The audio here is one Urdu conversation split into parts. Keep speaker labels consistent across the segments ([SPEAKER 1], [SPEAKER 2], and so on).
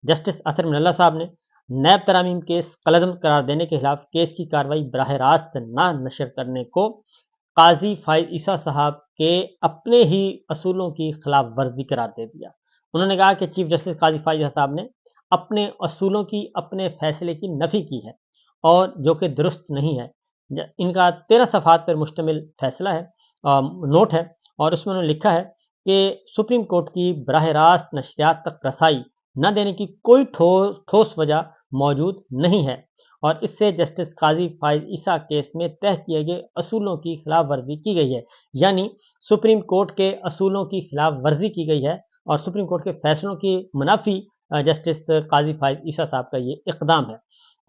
[SPEAKER 1] جسٹس اطہر من اللہ صاحب نے نیب ترامیم کیس قلعدم قرار دینے کے خلاف کیس کی کارروائی براہ راست نہ نشر کرنے کو قاضی فائز عیسیٰ صاحب کے اپنے ہی اصولوں کی خلاف ورزی قرار دے دیا۔ انہوں نے کہا کہ چیف جسٹس قاضی فائز عیسیٰ صاحب نے اپنے اصولوں کی اپنے فیصلے کی نفی کی ہے اور جو کہ درست نہیں ہے۔ ان کا 13 صفحات پر مشتمل فیصلہ ہے، نوٹ ہے، اور اس میں انہوں نے لکھا ہے کہ سپریم کورٹ کی براہ راست نشریات تک رسائی نہ دینے کی کوئی ٹھوس وجہ موجود نہیں ہے، اور اس سے جسٹس قاضی فائز عیسیٰ کیس میں طے کیے گئے اصولوں کی خلاف ورزی کی گئی ہے، یعنی سپریم کورٹ کے اصولوں کی خلاف ورزی کی گئی ہے اور سپریم کورٹ کے فیصلوں کی منافی جسٹس قاضی فائز عیسیٰ صاحب کا یہ اقدام ہے۔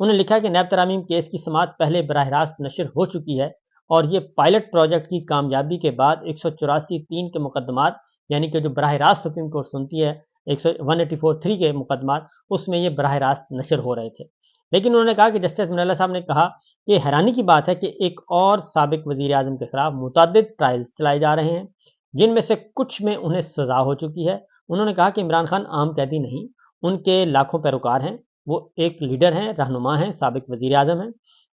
[SPEAKER 1] انہوں نے لکھا ہے کہ نیب ترامیم کیس کی سماعت پہلے براہ راست نشر ہو چکی ہے اور یہ پائلٹ پروجیکٹ کی کامیابی کے بعد 184(3) کے مقدمات، یعنی کہ جو براہ راست سپریم کورٹ سنتی ہے 184(3) کے مقدمات، اس میں یہ براہ راست نشر ہو رہے تھے۔ لیکن انہوں نے کہا کہ جسٹس من اللہ صاحب نے کہا کہ حیرانی کی بات ہے کہ ایک اور سابق وزیر اعظم کے خلاف متعدد ٹرائلز چلائے جا رہے ہیں جن میں سے کچھ میں انہیں سزا ہو چکی ہے۔ انہوں نے کہا کہ عمران خان عام قیدی نہیں، ان کے لاکھوں پیروکار ہیں، وہ ایک لیڈر ہیں، رہنما ہیں، سابق وزیر اعظم ہیں،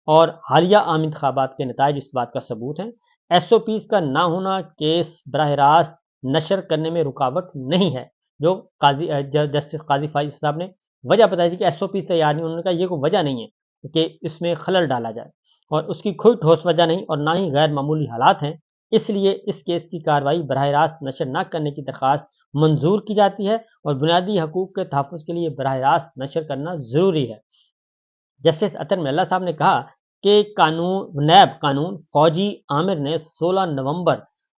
[SPEAKER 1] اور حالیہ عام انتخابات کے نتائج اس بات کا ثبوت ہیں۔ ایس او پیز کا نہ ہونا کیس براہ راست نشر کرنے میں رکاوٹ نہیں ہے۔ جو جسٹس قاضی فائز صاحب نے وجہ بتائی تھی کہ ایس او پی تیار نہیں، انہوں نے کہا یہ کوئی وجہ نہیں ہے کہ اس میں خلل ڈالا جائے، اور اس کی کوئی ٹھوس وجہ نہیں اور نہ ہی غیر معمولی حالات ہیں، اس لیے اس کیس کی کارروائی براہ راست نشر نہ کرنے کی درخواست منظور کی جاتی ہے اور بنیادی حقوق کے تحفظ کے لیے براہ راست نشر کرنا ضروری ہے۔ جسٹس اطہر من اللہ صاحب نے کہا کہ نیب قانون فوجی عامر نے 16 نومبر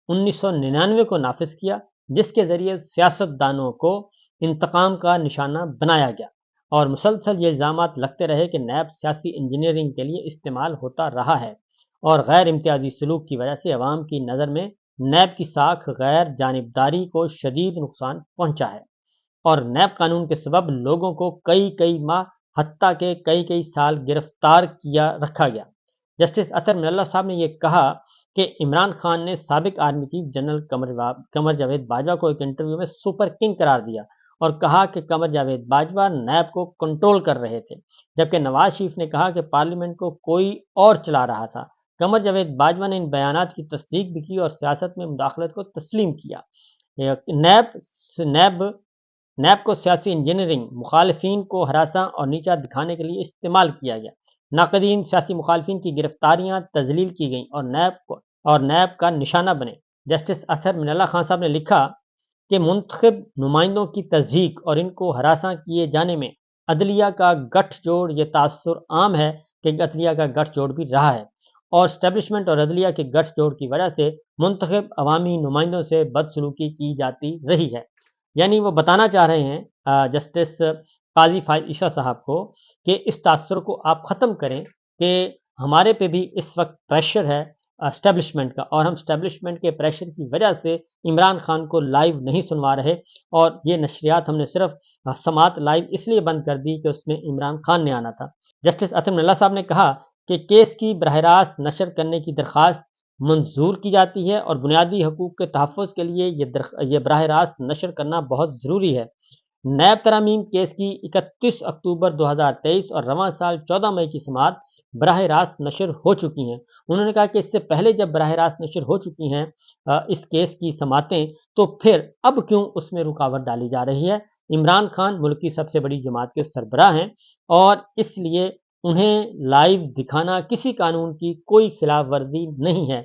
[SPEAKER 1] 1999 کو نافذ کیا، جس کے ذریعے سیاست دانوں کو انتقام کا نشانہ بنایا گیا، اور مسلسل یہ الزامات لگتے رہے کہ نیب سیاسی انجینئرنگ کے لیے استعمال ہوتا رہا ہے اور غیر امتیازی سلوک کی وجہ سے عوام کی نظر میں نیب کی ساکھ غیر جانبداری کو شدید نقصان پہنچا ہے، اور نیب قانون کے سبب لوگوں کو کئی ماہ حتیٰ کہ کئی سال گرفتار کیا رکھا گیا۔ جسٹس اطہر من اللہ صاحب نے یہ کہا کہ عمران خان نے سابق army chief general Qamar Javed Bajwa کو ایک انٹرویو میں سپر کنگ قرار دیا اور کہا کہ قمر جاوید باجوہ نیب کو کنٹرول کر رہے تھے، جبکہ نواز شریف نے کہا کہ پارلیمنٹ کو کوئی اور چلا رہا تھا۔ قمر جاوید باجوہ نے ان بیانات کی تصدیق بھی کی اور سیاست میں مداخلت کو تسلیم کیا۔ نیب کو سیاسی انجینئرنگ، مخالفین کو ہراساں اور نیچا دکھانے کے لیے استعمال کیا گیا۔ ناقدین، سیاسی مخالفین کی گرفتاریاں تذلیل کی گئیں اور نیب کا نشانہ بنے۔ جسٹس اطہر من اللہ خان صاحب نے لکھا کہ منتخب نمائندوں کی تضحیک اور ان کو ہراساں کیے جانے میں عدلیہ کا گٹھ جوڑ، یہ تاثر عام ہے کہ عدلیہ کا گٹھ جوڑ بھی رہا ہے، اور اسٹیبلشمنٹ اور عدلیہ کے گٹھ جوڑ کی وجہ سے منتخب عوامی نمائندوں سے بدسلوکی کی جاتی رہی ہے۔ یعنی وہ بتانا چاہ رہے ہیں جسٹس قاضی فائز عیسیٰ صاحب کو کہ اس تاثر کو آپ ختم کریں کہ ہمارے پہ بھی اس وقت پریشر ہے اسٹیبلشمنٹ کا، اور ہم اسٹیبلشمنٹ کے پریشر کی وجہ سے عمران خان کو لائیو نہیں سنوا رہے، اور یہ نشریات ہم نے صرف سماعت لائیو اس لیے بند کر دی کہ اس میں عمران خان نے آنا تھا۔ جسٹس اطہر من اللہ صاحب نے کہا کہ کیس کی براہ راست نشر کرنے کی درخواست منظور کی جاتی ہے اور بنیادی حقوق کے تحفظ کے لیے یہ براہ راست نشر کرنا بہت ضروری ہے۔ نیب ترامیم کیس کی 31 اکتوبر 2023 اور رواں سال 14 مئی کی سماعت براہ راست نشر ہو چکی ہیں۔ انہوں نے کہا کہ اس سے پہلے جب براہ راست نشر ہو چکی ہیں اس کیس کی سماعتیں، تو پھر اب کیوں اس میں رکاوٹ ڈالی جا رہی ہے؟ عمران خان ملک کی سب سے بڑی جماعت کے سربراہ ہیں اور اس لیے انہیں لائیو دکھانا کسی قانون کی کوئی خلاف ورزی نہیں ہے۔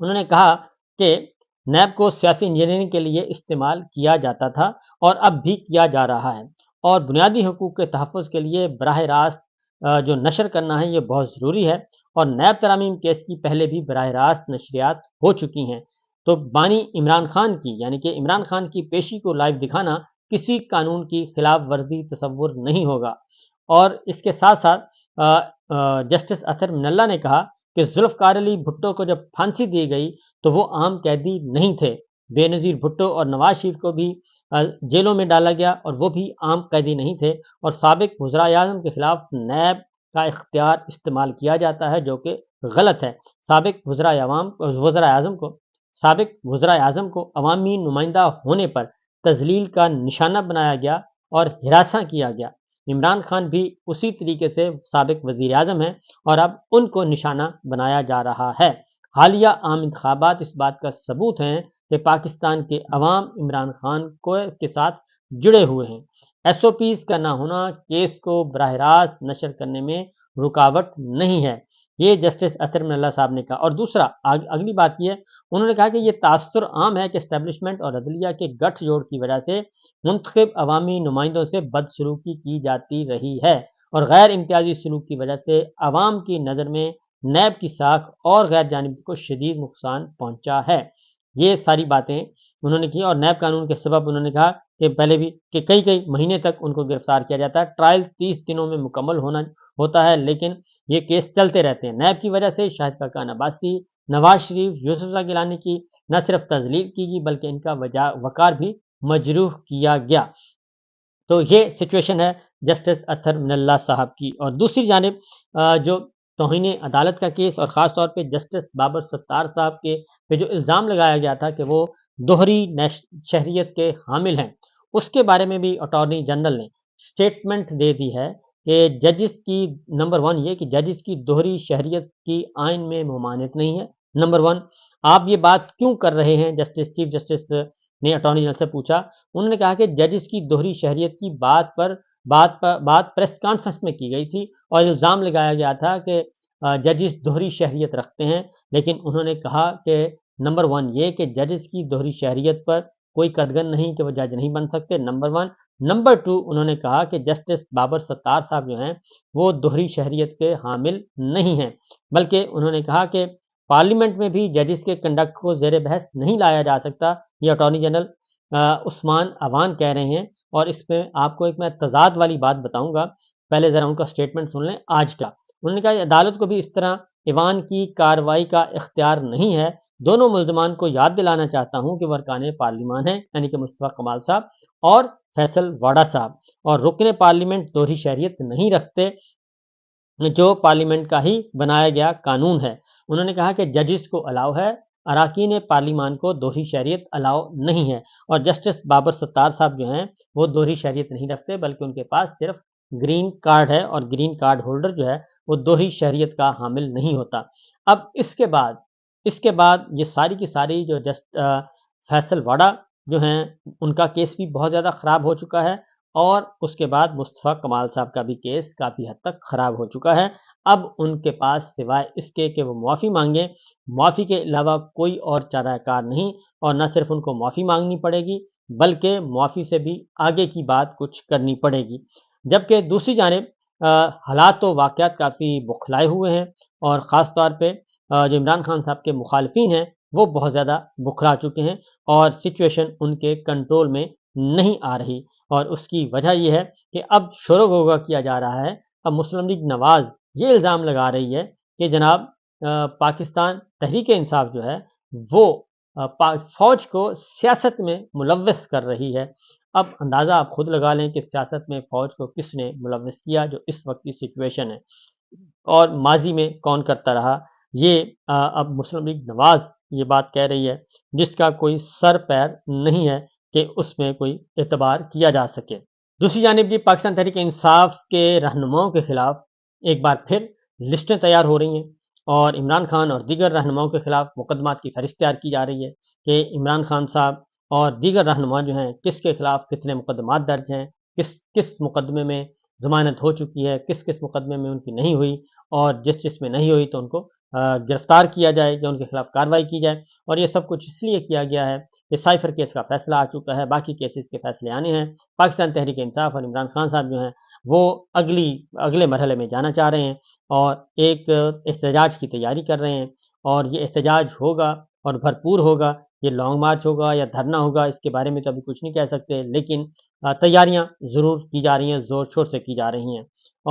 [SPEAKER 1] انہوں نے کہا کہ نیب کو سیاسی انجینئرنگ کے لیے استعمال کیا جاتا تھا اور اب بھی کیا جا رہا ہے، اور بنیادی حقوق کے تحفظ کے لیے براہ راست جو نشر کرنا ہے یہ بہت ضروری ہے، اور نیب ترامیم کیس کی پہلے بھی براہ راست نشریات ہو چکی ہیں۔ تو بانی عمران خان کی، یعنی کہ عمران خان کی پیشی کو لائیو دکھانا کسی قانون کی خلاف ورزی تصور نہیں ہوگا۔ اور اس کے ساتھ ساتھ جسٹس اطہر من اللہ نے کہا کہ ذوالفقار علی بھٹو کو جب پھانسی دی گئی تو وہ عام قیدی نہیں تھے، بے نظیر بھٹو اور نواز شریف کو بھی جیلوں میں ڈالا گیا اور وہ بھی عام قیدی نہیں تھے، اور سابق وزرائے اعظم کے خلاف نیب کا اختیار استعمال کیا جاتا ہے جو کہ غلط ہے۔ سابق وزرائے اعظم کو عوامی نمائندہ ہونے پر تذلیل کا نشانہ بنایا گیا اور ہراساں کیا گیا۔ عمران خان بھی اسی طریقے سے سابق وزیر اعظم ہیں اور اب ان کو نشانہ بنایا جا رہا ہے۔ حالیہ عام انتخابات اس بات کا ثبوت ہیں کہ پاکستان کے عوام عمران خان کے ساتھ جڑے ہوئے ہیں۔ ایس او پیز کا نہ ہونا کیس کو براہ راست نشر کرنے میں رکاوٹ نہیں ہے، یہ جسٹس اطہر من اللہ صاحب نے کہا۔ اور دوسرا اگلی بات یہ ہے، انہوں نے کہا کہ یہ تاثر عام ہے کہ اسٹیبلشمنٹ اور عدلیہ کے گٹھ جوڑ کی وجہ سے منتخب عوامی نمائندوں سے بدسلوکی کی جاتی رہی ہے اور غیر امتیازی سلوک کی وجہ سے عوام کی نظر میں نیب کی ساکھ اور غیر جانبداری کو شدید نقصان پہنچا ہے۔ یہ ساری باتیں انہوں نے کی اور نیب قانون کے سبب انہوں نے کہا کہ پہلے بھی کہ کئی مہینے تک ان کو گرفتار کیا جاتا ہے، ٹرائل 30 دنوں میں مکمل ہوتا ہے، لیکن یہ کیس چلتے رہتے ہیں۔ نیب کی وجہ سے شاہد خاقان عباسی، نواز شریف، یوسف رضا گیلانی کی نہ صرف تذلیل کی گئی بلکہ ان کا وقار بھی مجروح کیا گیا۔ تو یہ سچویشن ہے جسٹس اطہر من اللہ صاحب کی۔ اور دوسری جانب جو توہین عدالت کا کیس اور خاص طور پہ جسٹس بابر ستار صاحب کے پہ جو الزام لگایا گیا تھا کہ وہ دوہری شہریت کے حامل ہیں، اس کے بارے میں بھی اٹارنی جنرل نے سٹیٹمنٹ دے دی ہے کہ ججز کی نمبر 1 یہ کہ ججز کی دوہری شہریت کی آئین میں ممانعت نہیں ہے۔ نمبر 1 آپ یہ بات کیوں کر رہے ہیں، چیف جسٹس نے اٹارنی جنرل سے پوچھا۔ انہوں نے کہا کہ ججز کی دوہری شہریت کی بات پریس کانفرنس میں کی گئی تھی اور الزام لگایا گیا تھا کہ ججز دوہری شہریت رکھتے ہیں، لیکن انہوں نے کہا کہ نمبر 1 یہ کہ ججز کی دوہری شہریت پر کوئی قدغن نہیں کہ وہ جج نہیں بن سکتے، نمبر 1۔ نمبر 2 انہوں نے کہا کہ جسٹس بابر ستار صاحب جو ہیں وہ دوہری شہریت کے حامل نہیں ہیں، بلکہ انہوں نے کہا کہ پارلیمنٹ میں بھی ججز کے کنڈکٹ کو زیر بحث نہیں لایا جا سکتا۔ یہ اٹارنی جنرل عثمان عوان کہہ رہے ہیں اور اس میں آپ کو ایک میں تضاد والی بات بتاؤں گا، پہلے ذرا ان کا سٹیٹمنٹ سن لیں آج کا۔ انہوں نے کہا کہ عدالت کو بھی اس طرح ایوان کی کارروائی کا اختیار نہیں ہے۔ دونوں ملزمان کو یاد دلانا چاہتا ہوں کہ وہ ارکان پارلیمان ہیں، یعنی کہ مصطفیٰ کمال صاحب اور فیصل واڈا صاحب، اور رکن پارلیمنٹ دوہری شہریت نہیں رکھتے، جو پارلیمنٹ کا ہی بنایا گیا قانون ہے۔ انہوں نے کہا کہ ججز کو الاؤ ہے، اراکین پارلیمان کو دوہری شہریت الاؤ نہیں ہے، اور جسٹس بابر ستار صاحب جو ہیں وہ دوہری شہریت نہیں رکھتے بلکہ ان کے پاس صرف گرین کارڈ ہے اور گرین کارڈ ہولڈر جو ہے وہ دوہری شہریت کا حامل نہیں ہوتا۔ اب اس کے بعد یہ ساری کی ساری جو فیصل واڈا جو ہیں ان کا کیس بھی بہت زیادہ خراب ہو چکا ہے، اور اس کے بعد مصطفیٰ کمال صاحب کا بھی کیس کافی حد تک خراب ہو چکا ہے۔ اب ان کے پاس سوائے اس کے کہ وہ معافی مانگیں، معافی کے علاوہ کوئی اور چارہ کار نہیں، اور نہ صرف ان کو معافی مانگنی پڑے گی بلکہ معافی سے بھی آگے کی بات کچھ کرنی پڑے گی۔ جبکہ دوسری جانب حالات و واقعات کافی بکھلائے ہوئے ہیں، اور خاص طور پہ جو عمران خان صاحب کے مخالفین ہیں وہ بہت زیادہ بکھرا چکے ہیں اور سچویشن ان کے کنٹرول میں نہیں آ رہی، اور اس کی وجہ یہ ہے کہ اب شور و غوغا کیا جا رہا ہے۔ اب مسلم لیگ نواز یہ الزام لگا رہی ہے کہ جناب پاکستان تحریک انصاف جو ہے وہ فوج کو سیاست میں ملوث کر رہی ہے۔ اب اندازہ آپ خود لگا لیں کہ سیاست میں فوج کو کس نے ملوث کیا، جو اس وقت کی سچویشن ہے، اور ماضی میں کون کرتا رہا۔ یہ اب مسلم لیگ نواز یہ بات کہہ رہی ہے جس کا کوئی سر پیر نہیں ہے کہ اس میں کوئی اعتبار کیا جا سکے۔ دوسری جانب بھی پاکستان تحریک انصاف کے رہنماؤں کے خلاف ایک بار پھر لسٹیں تیار ہو رہی ہیں، اور عمران خان اور دیگر رہنماؤں کے خلاف مقدمات کی فہرست تیار کی جا رہی ہے کہ عمران خان صاحب اور دیگر رہنما جو ہیں کس کے خلاف کتنے مقدمات درج ہیں، کس مقدمے میں ضمانت ہو چکی ہے، کس مقدمے میں ان کی نہیں ہوئی، اور جس میں نہیں ہوئی تو ان کو گرفتار کیا جائے یا ان کے خلاف کارروائی کی جائے۔ اور یہ سب کچھ اس لیے کیا گیا ہے کہ سائفر کیس کا فیصلہ آ چکا ہے، باقی کیسز کے فیصلے آنے ہیں۔ پاکستان تحریک انصاف اور عمران خان صاحب جو ہیں وہ اگلے مرحلے میں جانا چاہ رہے ہیں اور ایک احتجاج کی تیاری کر رہے ہیں، اور یہ احتجاج ہوگا اور بھرپور ہوگا، یہ لانگ مارچ ہوگا یا دھرنا ہوگا، اس کے بارے میں تو ابھی کچھ نہیں کہہ سکتے، لیکن تیاریاں ضرور کی جا رہی ہیں، زور شور سے کی جا رہی ہیں۔